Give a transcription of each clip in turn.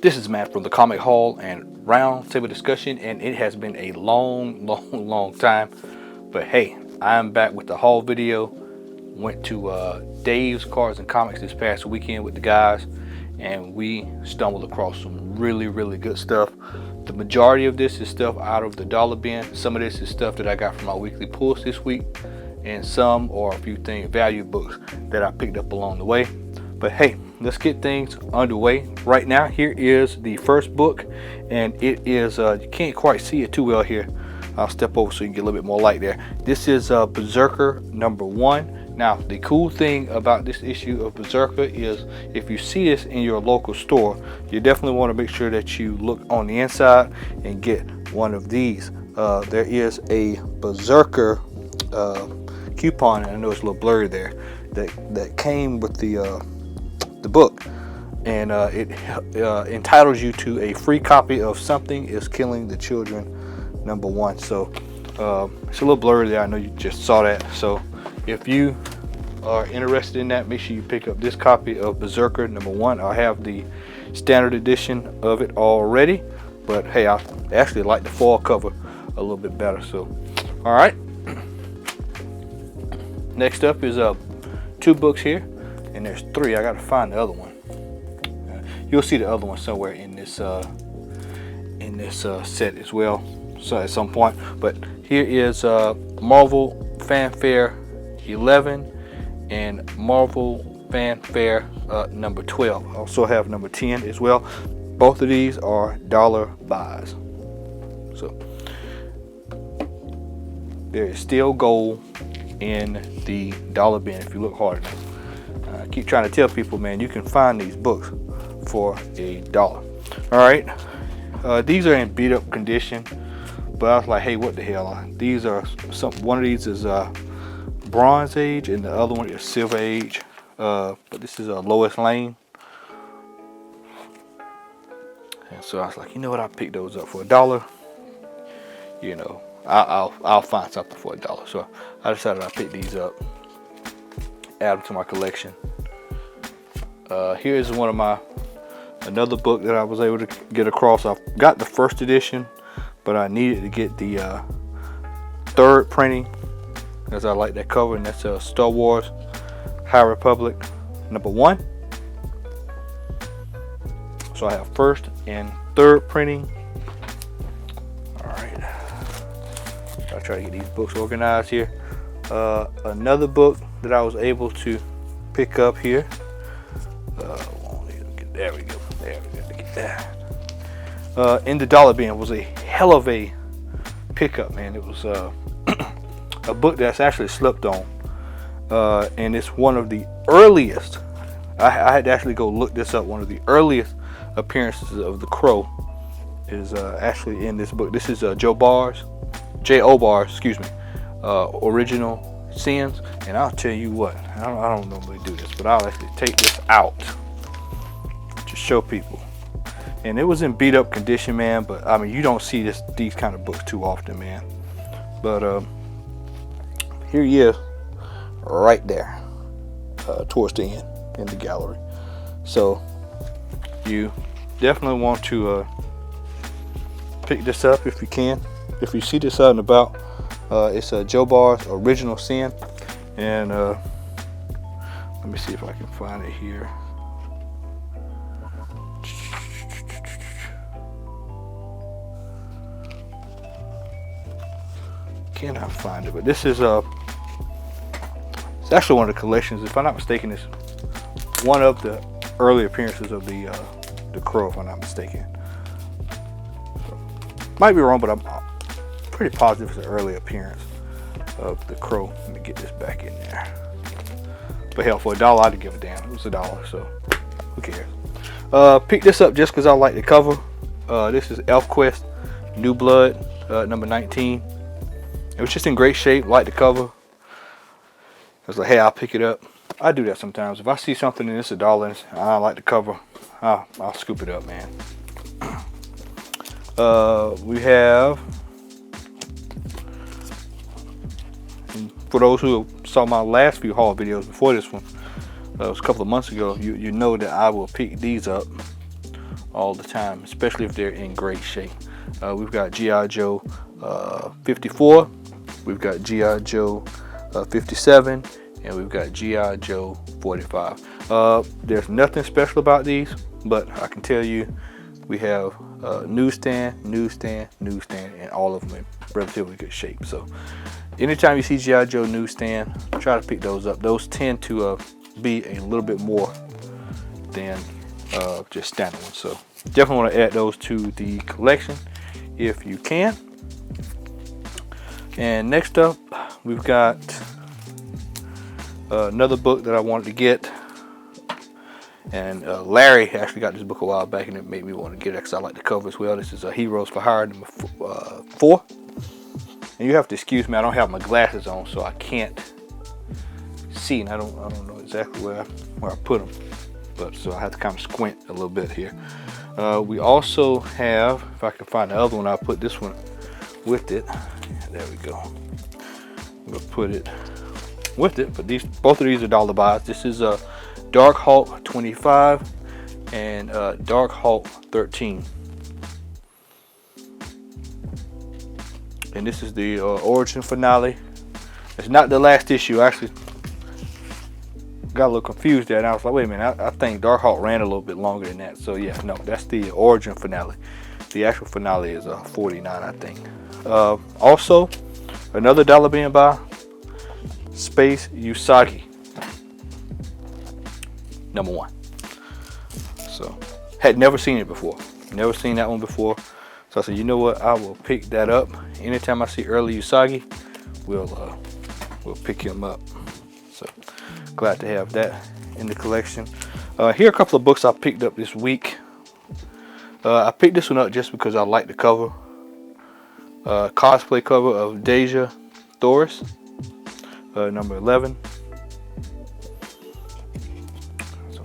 This is Matt from the Comic Hall and Round Table Discussion, and it has been a long time. But hey, I'm back with the haul video. Went to Dave's Cards and Comics this past weekend with the guys, and we stumbled across some really good stuff. The majority of this is stuff out of the dollar bin. Some of this is stuff that I got from my weekly pulls this week, and some or a few value books that I picked up along the way. But hey, let's get things underway. Right now, here is the first book, and it is, you can't quite see it too well here. I'll step over so you can get a little bit more light there. This is Berserker #1. Now, the cool thing about this issue of Berserker is if you see this in your local store, you definitely want to make sure that you look on the inside and get one of these. There is a Berserker coupon, and I know it's a little blurry there, that came with the book, and it entitles you to a free copy of Something is Killing the Children #1. So it's a little blurry there. I know you just saw that. So if you are interested in that, make sure you pick up this copy of Berserker #1. I have the standard edition of it already, but hey, I actually like the foil cover a little bit better. So all right, next up is 2 books here, and there's 3. I gotta find the other one. You'll see the other one somewhere in this set as well, so at some point. But here is Marvel Fanfare 11 and Marvel Fanfare #12. I also have #10 as well. Both of these are dollar buys. So there is still gold in the dollar bin if you look hard enough. I keep trying to tell people, man, you can find these books for $1. All right, these are in beat up condition, but I was like, hey, what the hell? These are one of these is Bronze Age, and the other one is Silver Age. But this is Lois Lane, and so I was like, you know what? I'll pick those up for $1. You know, I'll find something for $1. So I decided I'd pick these up, add them to my collection. Here is one of another book that I was able to get across. I've got the first edition, but I needed to get the 3rd printing, as I like that cover, and that's Star Wars High Republic #1. So I have 1st and 3rd printing. Alright, I'll try to get these books organized here. Another book that I was able to pick up here. There we go. Get that. In the dollar bin was a hell of a pickup, man. It was a book that's actually slept on, and it's one of the earliest. I had to actually go look this up. One of the earliest appearances of the Crow is actually in this book. This is J.O. Barr's, excuse me, Original Sins. And I'll tell you what, I don't normally do this, but I'll actually take this out to show people. And it was in beat up condition, man, but I mean, you don't see these kind of books too often, man. But here he is right there, towards the end in the gallery. So you definitely want to pick this up if you can. If you see this out and about, it's J.O. Barr's Original Sin. And let me see if I can find it here. Cannot find it, but this is it's actually one of the collections. If I'm not mistaken, it's one of the early appearances of the Crow, if I'm not mistaken. So, might be wrong, but I'm pretty positive it's an early appearance of the Crow. Let me get this back in there. But hell, for $1, I'd give a damn. It was $1, so who cares? Pick this up just because I like the cover. This is ElfQuest New Blood #19. It was just in great shape. Like the cover. I was like, hey, I'll pick it up. I do that sometimes. If I see something and it's $1 and I like the cover, I'll scoop it up, man. We have, for those who saw my last few haul videos before this one, it was a couple of months ago, you know that I will pick these up all the time, especially if they're in great shape. We've got G.I. Joe 54, we've got G.I. Joe 57, and we've got G.I. Joe 45. There's nothing special about these, but I can tell you we have newsstand, and all of them in relatively good shape. So anytime you see G.I. Joe newsstand, try to pick those up. Those tend to be a little bit more than just standard ones. So definitely want to add those to the collection if you can. And next up, we've got another book that I wanted to get. And Larry actually got this book a while back, and it made me want to get it because I like the cover as well. This is Heroes for Hire number 4. And you have to excuse me, I don't have my glasses on, so I can't see, and I don't know exactly where I put them. But so I have to kind of squint a little bit here. We also have, if I can find the other one, I'll put this one with it. There we go. We'll put it with it. But both of these are dollar buys. This is Dark Hulk 25 and Dark Hulk 13. And this is the origin finale. It's not the last issue. I actually got a little confused there, and I was like, wait a minute, I think Dark Hulk ran a little bit longer than that. So yeah, no, that's the origin finale. The actual finale is 49, I think. Also, another dollar being buy, Space Usagi number 1. So had never seen it before, never seen that one before. So I said, you know what, I will pick that up. Anytime I see early Usagi, we'll pick him up. So glad to have that in the collection. Here are a couple of books I picked up this week. I picked this one up just because I like the cover. Cosplay cover of Deja Thoris, number 11. So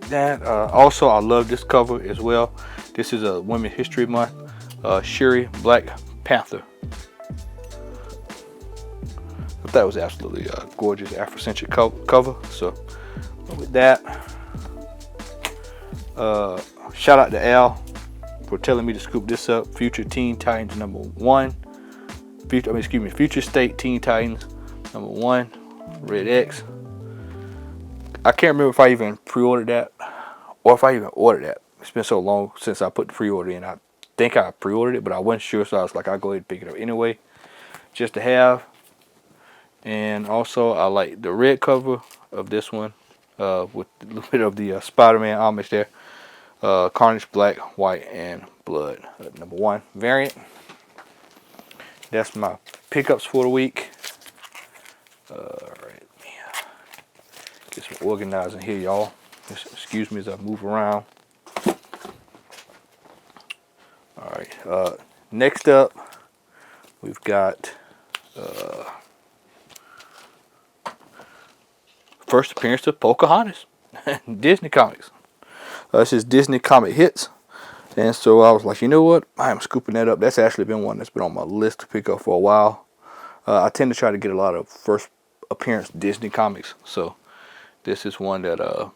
that also, I love this cover as well. This is a Women's History Month. Shuri, Black Panther. But that was absolutely a gorgeous Afrocentric cover. So with that, shout out to Al for telling me to scoop this up. Future Teen Titans number 1. Future State Teen Titans number 1. Red X. I can't remember if I even pre-ordered that or if I even ordered that. It's been so long since I put the pre-order in. I think I pre-ordered it, but I wasn't sure, so I was like, I'll go ahead and pick it up anyway, just to have. And also, I like the red cover of this one with a little bit of the Spider-Man homage there. Carnage, Black, White, and Blood. Number 1 variant. That's my pickups for the week. Alright, get some organizing here, y'all. Just excuse me as I move around. Alright, next up, we've got first appearance of Pocahontas. Disney Comics. This is Disney Comic Hits. And so I was like, you know what? I am scooping that up. That's actually been one that's been on my list to pick up for a while. I tend to try to get a lot of first appearance Disney comics. So this is one that I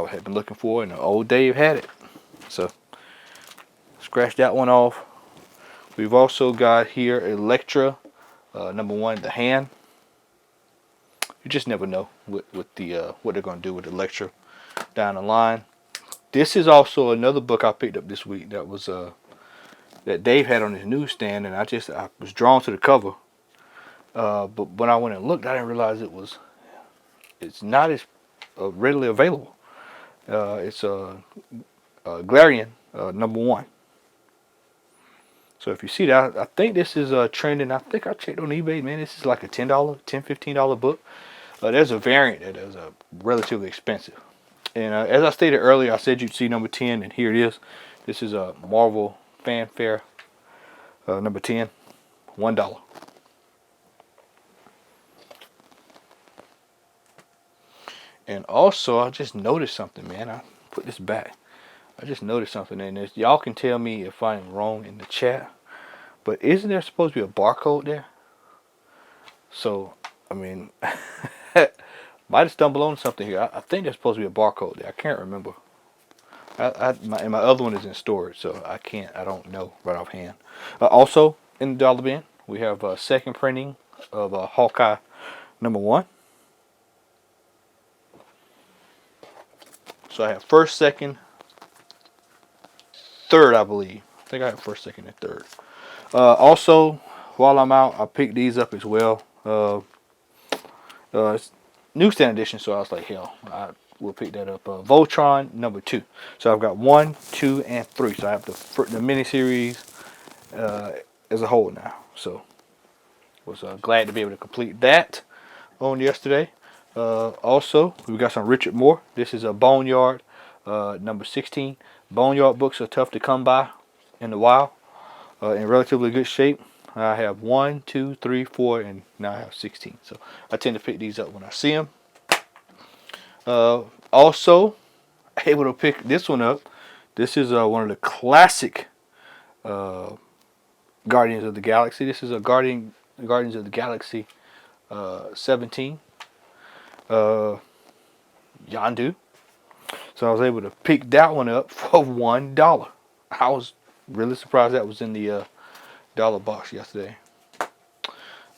had been looking for, and old Dave had it. So scratch that one off. We've also got here Elektra, number 1, The Hand. You just never know what they're going to do with Elektra down the line. This is also another book I picked up this week that was that Dave had on his newsstand, and I was drawn to the cover. But when I went and looked, I didn't realize it's not as readily available. It's Galarian, number 1. So if you see that, I think this is trending. I think I checked on eBay, man. This is like a $10, $15 book. There's a variant that is relatively expensive. And as I stated earlier, I said you'd see number 10, and here it is. This is a Marvel Fanfare, number 10, $1. And also, I just noticed something, man. I put this back. I just noticed something in this. Y'all can tell me if I'm wrong in the chat, but isn't there supposed to be a barcode there? So, I mean, might have stumbled on something here. I think there's supposed to be a barcode there. I can't remember. And my other one is in storage, so I don't know right offhand. Also in the dollar bin, we have a second printing of Hawkeye #1. So I have first, second, third, I believe. I think I have first, second, and third. Also, while I'm out, I picked these up as well. It's newsstand edition, so I was like, hell, I will pick that up. Voltron #2. So I've got 1, 2, and 3. So I have the miniseries as a whole now. So was glad to be able to complete that on yesterday. Also, we got some Richard Moore. This is a Boneyard #16. Boneyard books are tough to come by in the wild. In relatively good shape. I have 1, 2, 3, 4, and now I have 16. So I tend to pick these up when I see them. Also, able to pick this one up. This is one of the classic Guardians of the Galaxy. This is a Guardians of the Galaxy 17. Yondu. So I was able to pick that one up for $1. I was really surprised that was in the dollar box yesterday.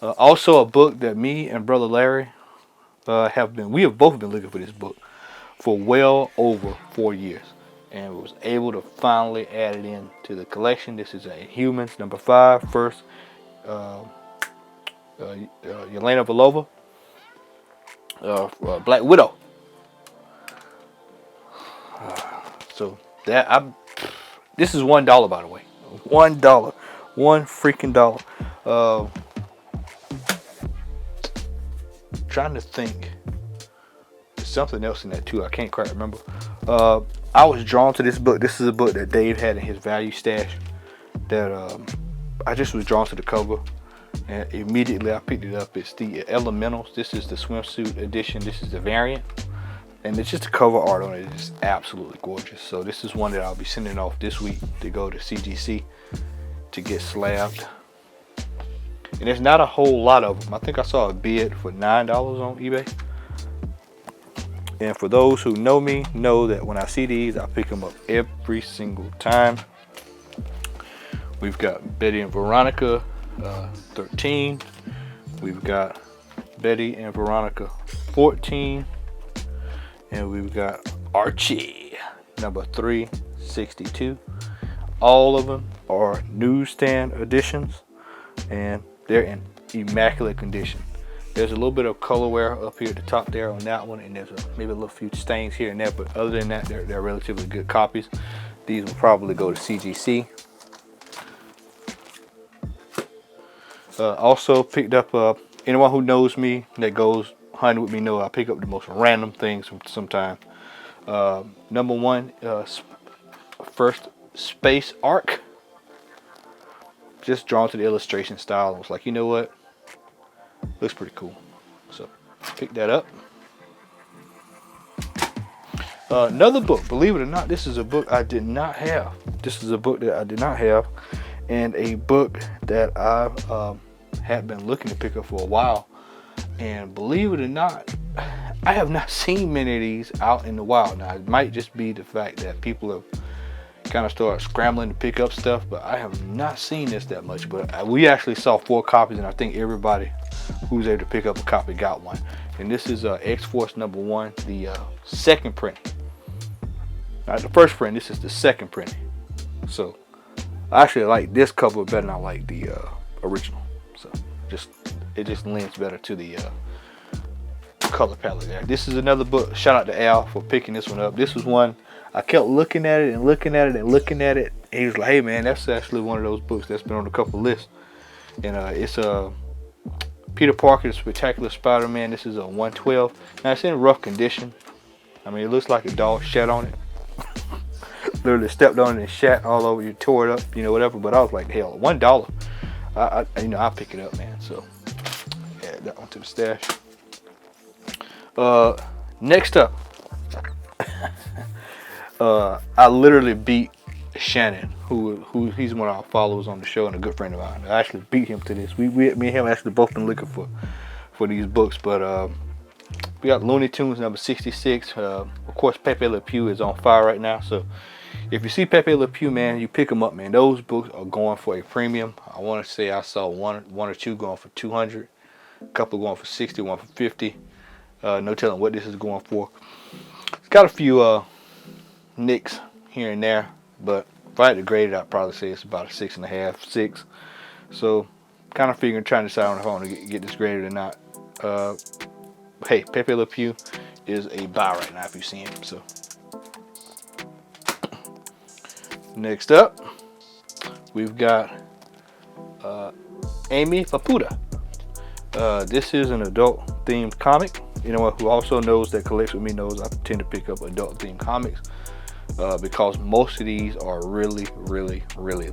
Also a book that me and brother Larry we have both been looking for this book for well over 4 years, and was able to finally add it in to the collection. This is a Humans #5, first Yelena Belova, Black Widow. So this is $1, by the way. $1, $1 freaking dollar. Trying to think. There's something else in that too. I can't quite remember. I was drawn to this book. This is a book that Dave had in his value stash. That I just was drawn to the cover, and immediately I picked it up. It's the Elementals. This is the swimsuit edition. This is the variant. And it's just the cover art on it is absolutely gorgeous. So this is one that I'll be sending off this week to go to CGC to get slabbed. And there's not a whole lot of them. I think I saw a bid for $9 on eBay. And for those who know me, know that when I see these, I pick them up every single time. We've got Betty and Veronica 13. We've got Betty and Veronica 14. And we've got Archie #362. All of them are newsstand editions, and they're in immaculate condition. There's a little bit of color wear up here at the top there on that one, and there's maybe a little few stains here and there, but other than that, they're relatively good copies. These will probably go to CGC. Also picked up, anyone who knows me that goes hunting with me know I pick up the most random things sometimes. #1, first Space Arc. Just drawn to the illustration style. I was like, you know what? Looks pretty cool. So pick that up. Another book, believe it or not, this is a book I did not have. This is a book that I did not have, and a book that I had been looking to pick up for a while. And believe it or not, I have not seen many of these out in the wild. Now, it might just be the fact that people have kind of started scrambling to pick up stuff, but I have not seen this that much. But we actually saw 4 copies, and I think everybody who was able to pick up a copy got one. And this is X-Force #1, the second print. Not the first print, this is the second print. So I actually like this cover better than I like the original. So it just lends better to the color palette there. This is another book. Shout out to Al for picking this one up. This was one I kept looking at it and looking at it and looking at it. And he was like, hey man, that's actually one of those books that's been on a couple lists. And it's Peter Parker's Spectacular Spider-Man. This is a 112. Now it's in rough condition. I mean, it looks like a dog shat on it. Literally stepped on it and shat all over you, tore it up, you know, whatever. But I was like, hell, $1. I'll pick it up, man. So add that one to the stash. Next up, I literally beat Shannon, who he's one of our followers on the show and a good friend of mine. I actually beat him to this. Me and him actually both been looking for these books, but We got Looney Tunes number 66. Of course, Pepe Le Pew is on fire right now. So if you see Pepe Le Pew, man, you pick them up, man. Those books are going for a premium. I want to say I saw one or two going for 200, a couple going for 60, one for 50. No telling what this is going for. It's got a few nicks here and there, but if I had to grade it, I'd probably say it's about a 6.5, 6. So kind of figuring, trying to decide on if I want to get this graded or not. Hey, Pepe Le Pew is a buy right now if you see him. So next up, we've got Amy Laputa. This is an adult themed comic. Anyone who also knows that collects with me knows I tend to pick up adult themed comics because most of these are really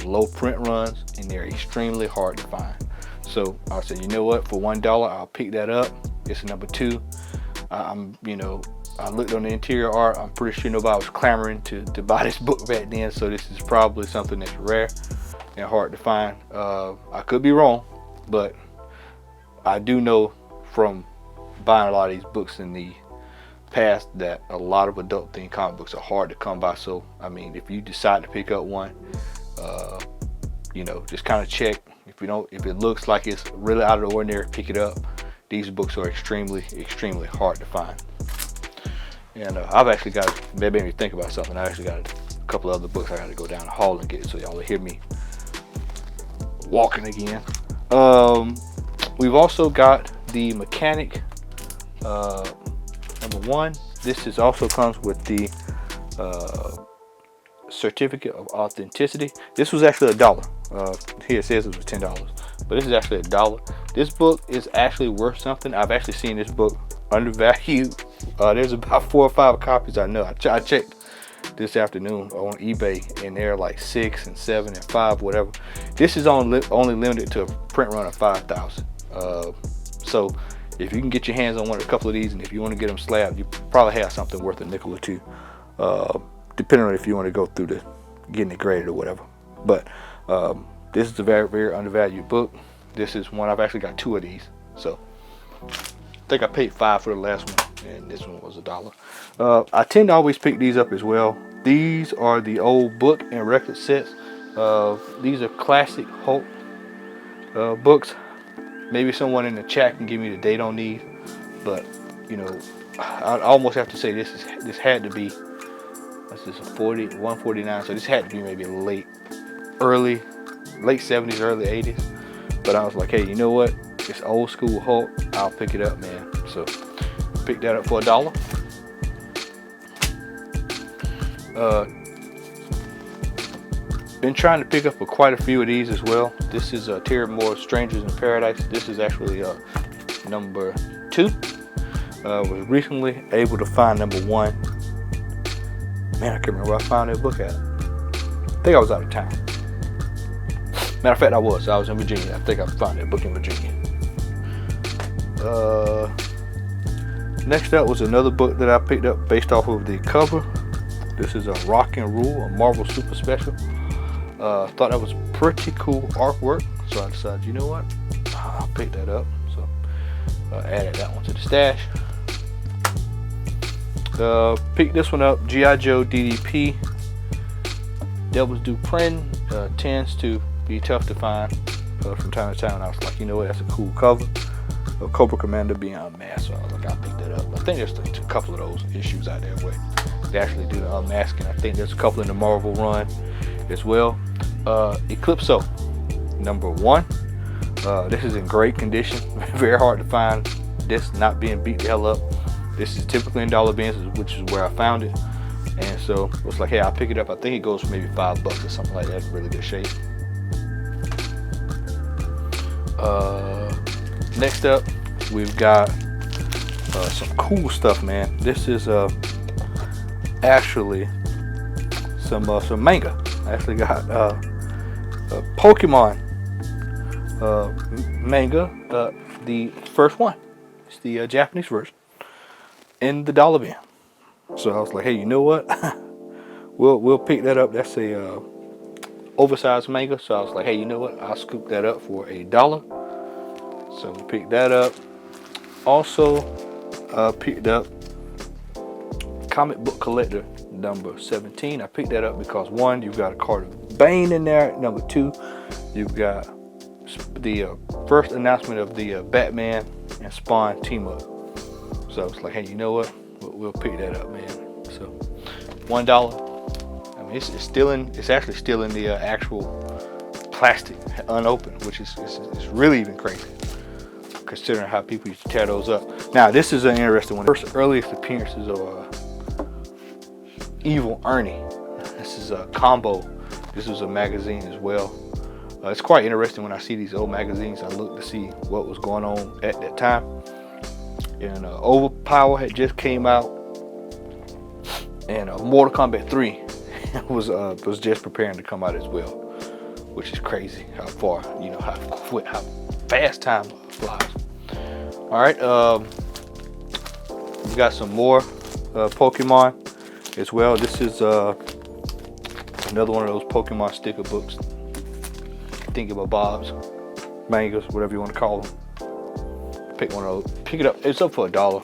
low print runs and they're extremely hard to find. So I said, you know what, for $1 I'll pick that up. It's number 2. I looked on the interior art. I'm pretty sure nobody was clamoring to buy this book back then, so this is probably something that's rare and hard to find. I could be wrong, but I do know from buying a lot of these books in the past that a lot of adult themed comic books are hard to come by. So I mean, if you decide to pick up one, just kind of check. If it looks like it's really out of the ordinary, pick it up. These books are extremely hard to find. And I've actually got, that made me think about something. I actually got a couple other books I got to go down the hall and get, so y'all will hear me walking again. We've also got the Mechanic number 1. This also comes with the certificate of authenticity. This was actually $1. Here it says it was $10, but this is actually $1. This book is actually worth something. I've actually seen this book undervalued. There's about 4 or 5 copies I know. I checked this afternoon on eBay, and they're like 6 and 7 and 5, whatever. This is only limited to a print run of 5,000. So if you can get your hands on a couple of these, and if you want to get them slabbed, you probably have something worth a nickel or two, depending on if you want to go through the getting it graded or whatever. But this is a very undervalued book. This is one, I've actually got 2 of these. So I think I paid $5 for the last one, and this one was $1. I tend to always pick these up as well. These are the old book and record sets. These are classic Hulk books. Maybe someone in the chat can give me the date on these, but I almost have to say this had to be, this is a 149, so this had to be maybe late 70s, early 80s. But I was like, hey, you know what? It's old school Hulk. I'll pick it up, man. So pick that up for $1. Been trying to pick up quite a few of these as well. This is Terry Moore's Strangers in Paradise. This is actually number 2. Was recently able to find number 1. Man, I can't remember where I found that book at. I think I was out of town. Matter of fact, I was in Virginia. I think I found that book in Virginia. Next up was another book that I picked up based off of the cover. This is a Rock and Rule, a Marvel Super Special. Thought that was pretty cool artwork, so I decided, you know what, I'll pick that up. So added that one to the stash. Picked this one up, G.I. Joe DDP. Devil's Due Print tends to be tough to find from time to time. I was like, you know what, that's a cool cover. Cobra Commander being unmasked, so I was like, I'll pick that up. I think there's a couple of those issues out there where they actually do the unmasking. I think there's a couple in the Marvel run as well. Eclipso number 1. This is in great condition. Very hard to find this not being beat the hell up. This is typically in dollar bins, which is where I found it. And so it was like, hey, I'll pick it up. I think it goes for maybe $5 or something like that. Really good shape. Next up, we've got some cool stuff, man. This is actually some manga. I actually got Pokemon manga, the first one. It's the Japanese version in the dollar bin. So I was like, hey, you know what? we'll pick that up. That's a oversized manga. So I was like, hey, you know what? I'll scoop that up for $1. So we picked that up. Also, picked up Comic Book Collector number 17. I picked that up because one, you've got a card of Bane in there. Number two, you've got the first announcement of the Batman and Spawn team up. So it's like, hey, you know what? We'll pick that up, man. So $1. I mean, it's actually still in the actual plastic, unopened, which is really even crazy, considering how people used to tear those up. Now, this is an interesting one. First earliest appearances of Evil Ernie. This is a combo. This was a magazine as well. It's quite interesting when I see these old magazines. I look to see what was going on at that time. And Overpower had just came out, and Mortal Kombat 3 was just preparing to come out as well, which is crazy how far, you know, how fast time flies. All right, we got some more Pokemon as well. This is another one of those Pokemon sticker books. Think about Bob's, mangas, whatever you want to call them. Pick one of those. Pick it up. It's up for $1.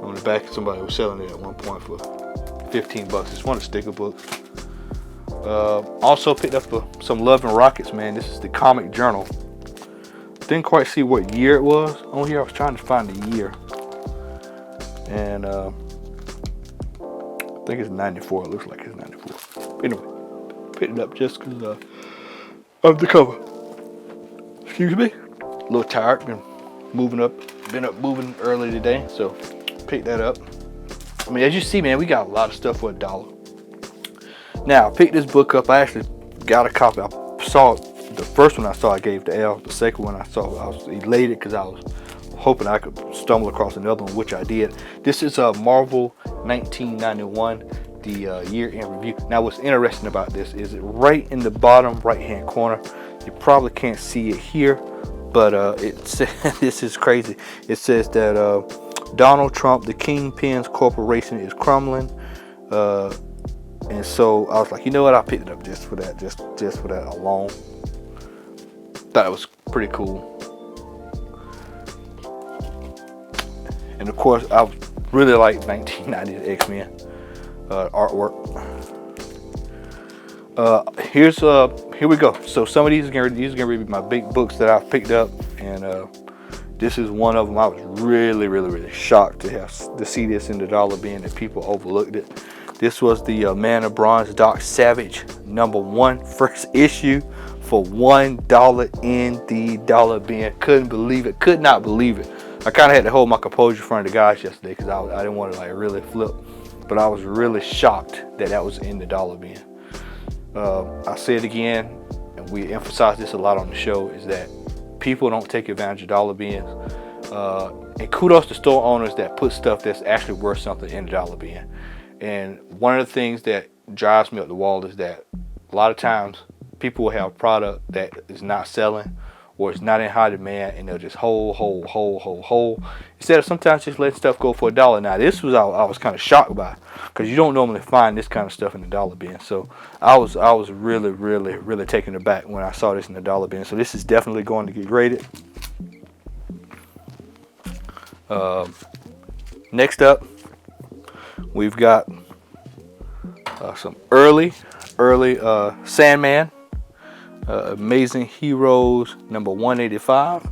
On the back, somebody was selling it at one point for $15. It's one of the sticker books. Also picked up some Love and Rockets, man. This is the comic journal. Didn't quite see what year it was on here. I was trying to find the year, and I think it's 94. It looks like it's 94. Anyway, picked it up just because of the cover. Excuse me. A little tired. Been up moving early today, so picked that up. I mean, as you see, man, we got a lot of stuff for $1. Now, I picked this book up. I actually got a copy. I saw it, the first one I saw I gave to L. The second one I saw, I was elated because I was hoping I could stumble across another one, which I did. This is Marvel 1991, the year in review. Now, what's interesting about this is it right in the bottom right hand corner. You probably can't see it here, but this is crazy. It says that Donald Trump, the Kingpin's corporation, is crumbling. And so I was like, you know what? I picked it up just for that, just for that alone. Thought it was pretty cool. And of course, I really like 1990s X-Men artwork. Here we go. So some of these are gonna be my big books that I've picked up, and this is one of them. I was really shocked to see this in the dollar bin, that people overlooked it. This was the Man of Bronze Doc Savage #1 first issue for $1 in the dollar bin. Couldn't believe it. Could not believe it. I kind of had to hold my composure in front of the guys yesterday because I didn't want to like really flip, but I was really shocked that was in the dollar bin. I say it again, and we emphasize this a lot on the show, is that people don't take advantage of dollar bins. And kudos to store owners that put stuff that's actually worth something in the dollar bin. And one of the things that drives me up the wall is that a lot of times people will have product that is not selling or it's not in high demand, and they'll just hold. Instead of sometimes just letting stuff go for $1. Now this was I was kind of shocked by, because you don't normally find this kind of stuff in the dollar bin. So I was really taken aback when I saw this in the dollar bin. So this is definitely going to get graded. Next up, we've got some early Sandman, Amazing Heroes #185.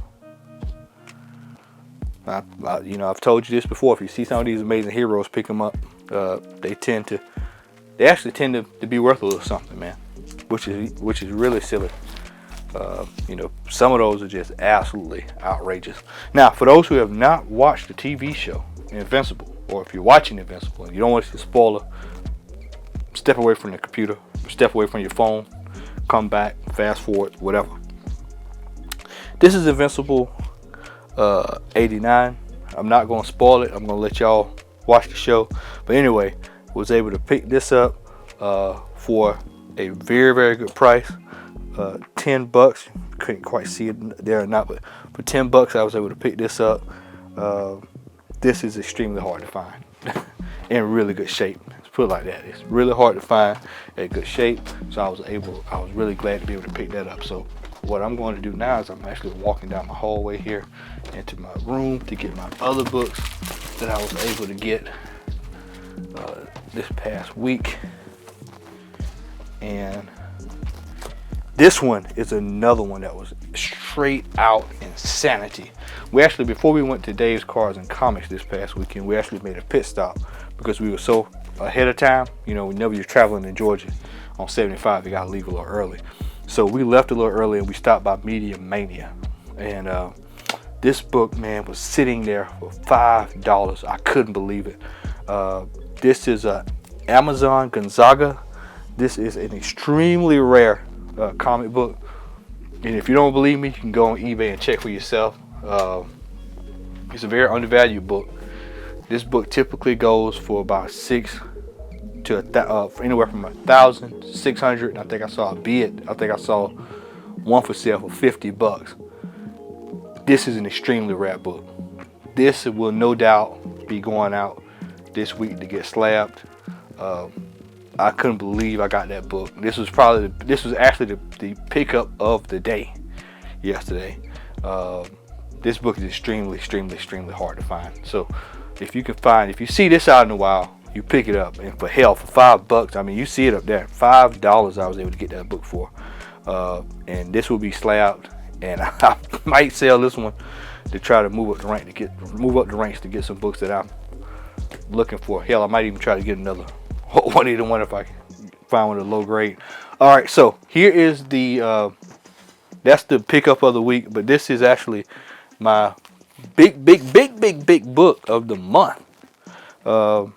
I've told you this before. If you see some of these Amazing Heroes, pick them up. They actually tend to be worth a little something, man, which is really silly. Some of those are just absolutely outrageous. Now, for those who have not watched the TV show Invincible, or if you're watching Invincible and you don't want to see a spoiler, step away from the computer, step away from your phone, come back, fast forward, whatever. This is Invincible 89. I'm not going to spoil it. I'm going to let y'all watch the show. But anyway, was able to pick this up for a very good price. $10. Couldn't quite see it there or not, but for $10 I was able to pick this up. This is extremely hard to find in really good shape. Let's put it like that. It's really hard to find in good shape. So I was really glad to be able to pick that up. So what I'm going to do now is I'm actually walking down my hallway here into my room to get my other books. that I was able to get this past week. And this one is another one that was straight out insanity. We actually, before we went to Dave's Cards and Comics this past weekend, we actually made a pit stop because we were so ahead of time. You know, whenever you're traveling in Georgia on 75, you gotta leave a little early. So we left a little early and we stopped by Media Mania. And this book, man, was sitting there for $5. I couldn't believe it. This is a Amazon Gonzaga. This is an extremely rare comic book. And if you don't believe me, you can go on eBay and check for yourself. It's a very undervalued book. This book typically goes for about $600 to anywhere from $1,000 to $600. I think I saw a bid. I think I saw one for sale for $50. This is an extremely rare book. This will no doubt be going out this week to get slabbed. I couldn't believe I got that book. This was actually the pickup of the day yesterday. This book is extremely hard to find. So if you see this out in the wild, you pick it up. And for $5, I mean, you see it up there. $5 I was able to get that book for. And this will be slabbed. And I might sell this one to try to move up the ranks to get some books that I'm looking for. Hell, I might even try to get another one, either one, if I can find one at a low grade. All right, so here is that's the pickup of the week, but this is actually my big book of the month, of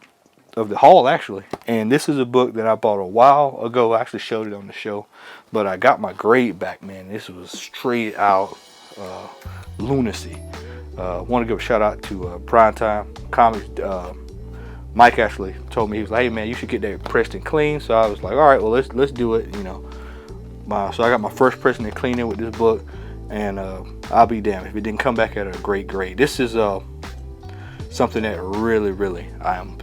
the haul actually. And this is a book that I bought a while ago. I actually showed it on the show, but I got my grade back, man. This was straight out lunacy. Want to give a shout out to Primetime Comics. Mike actually told me, he was like, hey man, you should get that pressed and clean. So I was like, all right, well let's do it, you know. So I got my first pressing and cleaning with this book, and I'll be damned if it didn't come back at a great grade. This is something that really I am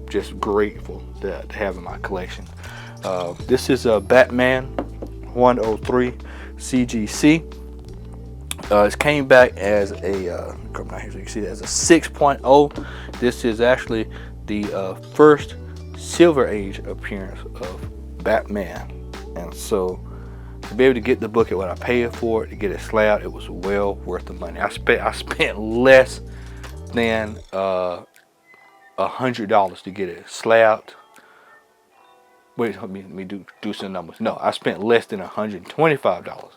just grateful to have in my collection. This is Batman 103 CGC. It came back as a come down here so you can see that as a 6.0. This is actually the first Silver Age appearance of Batman, and so to be able to get the book at what I paid for it, to get it slabbed, it was well worth the money. I spent less than $100 to get it slabbed. Wait, let me do some numbers. No, I spent less than $125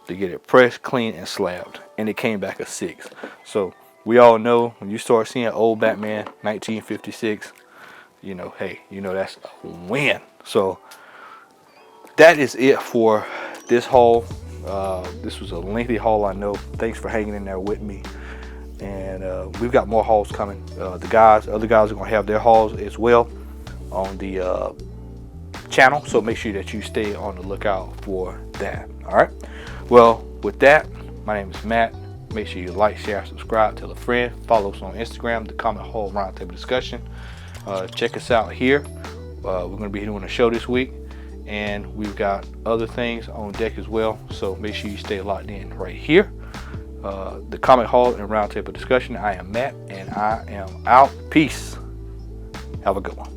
to get it pressed, clean, and slabbed, and it came back a 6. So we all know when you start seeing old Batman 1956, you know, hey, you know that's a win. So that is it for this haul. This was a lengthy haul, I know. Thanks for hanging in there with me. And we've got more hauls coming. Other guys are going to have their hauls as well on the channel. So make sure that you stay on the lookout for that. All right. Well, with that, my name is Matt. Make sure you like, share, subscribe, tell a friend. Follow us on Instagram, the Comment Hole Roundtable Discussion. Check us out here. We're going to be doing a show this week, and we've got other things on deck as well. So make sure you stay locked in right here. The Comment Hall and Roundtable Discussion. I am Matt, and I am out. Peace. Have a good one.